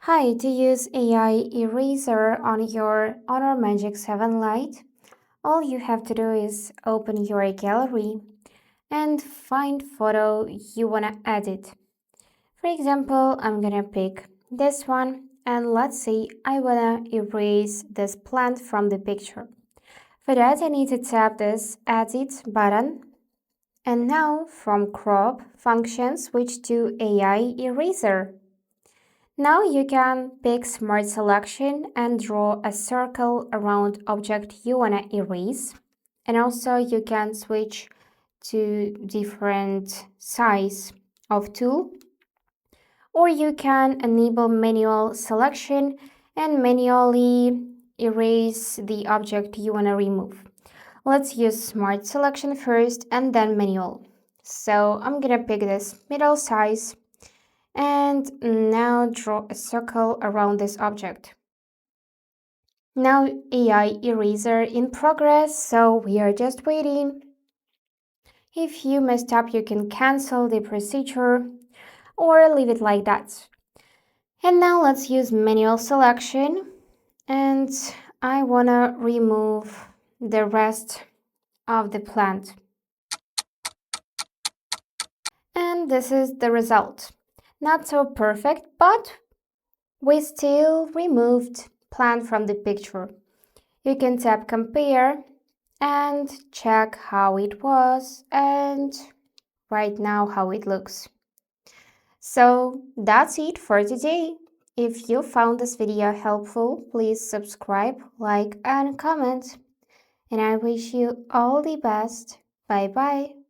Hi, to use AI eraser on your Honor Magic 7 Lite, all you have to do is open your gallery and find photo you wanna edit. For example, I'm gonna pick this one and let's say I wanna erase this plant from the picture. For that, I need to tap this Edit button and now from Crop function switch to AI Eraser. Now you can pick Smart Selection and draw a circle around object you wanna erase. And also you can switch to different size of tool, or you can enable manual selection and manually erase the object you wanna remove. Let's use Smart Selection first and then manual. So I'm gonna pick this middle size and now draw a circle around this object. Now AI eraser in progress, so we are just waiting. If you messed up, you can cancel the procedure or leave it like that. And now let's use manual selection, and I wanna remove the rest of the plant. And this is the result. Not so perfect, but we still removed plant from the picture. You can tap compare and check how it was and right now how it looks. So that's it for today. If you found this video helpful, please subscribe, like and comment. And I wish you all the best. Bye bye.